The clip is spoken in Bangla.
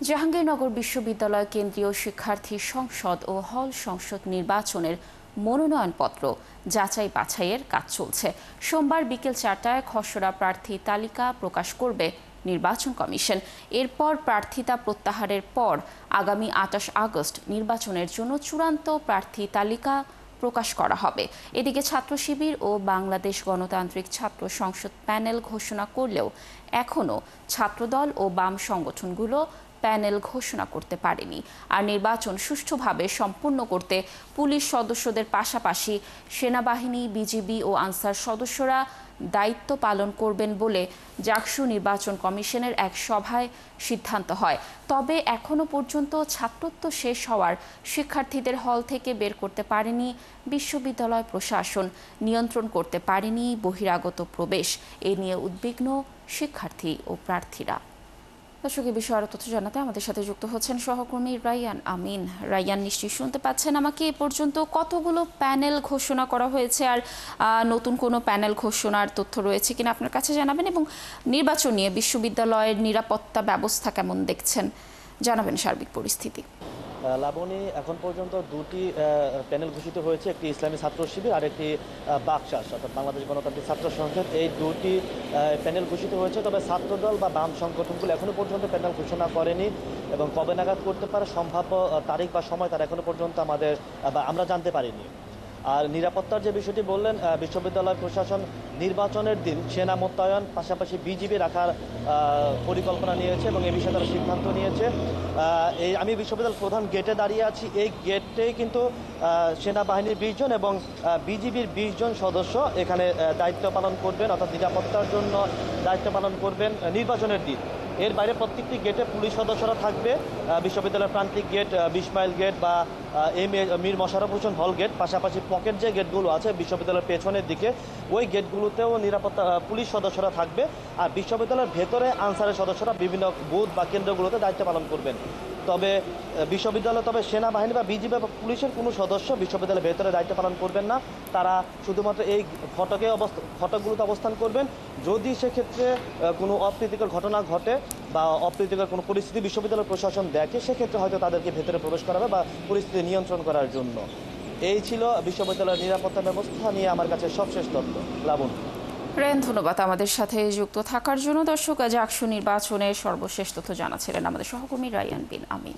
জাহাঙ্গীরনগর বিশ্ববিদ্যালয় কেন্দ্রীয় শিক্ষার্থী সংসদ ও হল সংসদ নির্বাচনের মনোনয়নপত্র যাচাই বাছাইয়ের কাজ চলছে। সোমবার বিকেল 4টায় খসড়া প্রার্থী তালিকা প্রকাশ করবে নির্বাচন কমিশন। এরপর প্রার্থিতা প্রত্যাহারের পর আগামী 28 আগস্ট নির্বাচনের জন্য চূড়ান্ত প্রার্থী তালিকা প্রকাশ করা হবে। এদিকে ছাত্র শিবির ও বাংলাদেশ গণতান্ত্রিক ছাত্র সংসদ প্যানেল ঘোষণা করলেও এখনও ছাত্রদল ও বাম সংগঠনগুলো প্যানেল ঘোষণা করতে পারেনি। আর নির্বাচন সুষ্ঠুভাবে সম্পূর্ণ করতে পুলিশ সদস্যদের পাশাপাশি সেনাবাহিনী, বিজিবি ও আনসার সদস্যরা দায়িত্ব পালন করবেন বলে জাকসু নির্বাচন কমিশনের এক সভায় সিদ্ধান্ত হয়। তবে এখনো পর্যন্ত ছাত্রত্ব শেষ হওয়ার শিক্ষার্থীদের হল থেকে বের করতে পারেনি বিশ্ববিদ্যালয় প্রশাসন, নিয়ন্ত্রণ করতে পারেনি বহিরাগত প্রবেশ। এ নিয়ে উদ্বিগ্ন শিক্ষার্থী ও প্রার্থীরা। দর্শক, এই বিষয়ে আরো তথ্য জানাতে আমাদের সাথে যুক্ত হচ্ছেন সহকর্মী রাইয়ান আমিন। রাইয়ান, নিশ্চয়ই শুনতে পাচ্ছেন আমাকে। এ পর্যন্ত কতগুলো প্যানেল ঘোষণা করা হয়েছে আর নতুন কোনো প্যানেল ঘোষণার তথ্য রয়েছে কিনা আপনার কাছে জানাবেন, এবং নির্বাচন নিয়ে বিশ্ববিদ্যালয়ের নিরাপত্তা ব্যবস্থা কেমন দেখছেন জানাবেন সার্বিক পরিস্থিতি। লাবণী, এখন পর্যন্ত দুটি প্যানেল ঘোষিত হয়েছে, একটি ইসলামী ছাত্র শিবির আর একটি বাকশাস অর্থাৎ বাংলাদেশ গণতান্ত্রিক ছাত্র সংসদ। এই দুটি প্যানেল ঘোষিত হয়েছে, তবে ছাত্রদল বা বাম সংগঠনগুলো এখনো পর্যন্ত প্যানেল ঘোষণা করেনি এবং কবে নাগাদ করতে পারে সম্ভাব্য তারিখ বা সময় তারা এখনো পর্যন্ত আমরা জানতে পারিনি। আর নিরাপত্তার যে বিষয়টি বললেন, বিশ্ববিদ্যালয় প্রশাসন নির্বাচনের দিন সেনা মোতায়েন পাশাপাশি বিজিবি রাখার পরিকল্পনা নিয়েছে এবং এ বিষয়ে তারা সিদ্ধান্ত নিয়েছে। আমি বিশ্ববিদ্যালয়ের প্রধান গেটে দাঁড়িয়ে আছি। এই গেটেই কিন্তু সেনাবাহিনীর 20 জন এবং বিজিবির 20 জন সদস্য এখানে দায়িত্ব পালন করবেন, অর্থাৎ নিরাপত্তার জন্য দায়িত্ব পালন করবেন নির্বাচনের দিন। এর বাইরে প্রত্যেকটি গেটে পুলিশ সদস্যরা থাকবে। বিশ্ববিদ্যালয়ের প্রান্তিক গেট, 20 মাইল গেট বা মীর মশাররফ হোসেন হল গেট, পাশাপাশি পকেট যে গেটগুলো আছে বিশ্ববিদ্যালয়ের পেছনের দিকে, ওই গেটগুলোতেও নিরাপত্তা পুলিশ সদস্যরা থাকবে। আর বিশ্ববিদ্যালয়ের ভেতরে আনসারের সদস্যরা বিভিন্ন বুথ বা কেন্দ্রগুলোতে দায়িত্ব পালন করবেন। তবে সেনাবাহিনী বা বিজিবি বা পুলিশের কোনো সদস্য বিশ্ববিদ্যালয়ের ভেতরে দায়িত্ব পালন করবেন না। তারা শুধুমাত্র এই ফটকগুলোতে অবস্থান করবেন। যদি সেক্ষেত্রে কোনো অপ্রীতিকর ঘটনা ঘটে বা অপ্রীতিকর কোনো পরিস্থিতি বিশ্ববিদ্যালয় প্রশাসন দেখে, সেক্ষেত্রে হয়তো তাদেরকে ভেতরে প্রবেশ করাবে বা পরিস্থিতি নিয়ন্ত্রণ করার জন্য। এই ছিল বিশ্ববিদ্যালয়ের নিরাপত্তা ব্যবস্থা নিয়ে আমার কাছে সবশেষ তথ্য। লাবণ। রেন, ধন্যবাদ আমাদের সাথে যুক্ত থাকার জন্য। দর্শক, জাকসু নির্বাচনের সর্বশেষ তথ্য জানাচ্ছিলেন আমাদের সহকর্মী রাইয়ান বিন আমিন।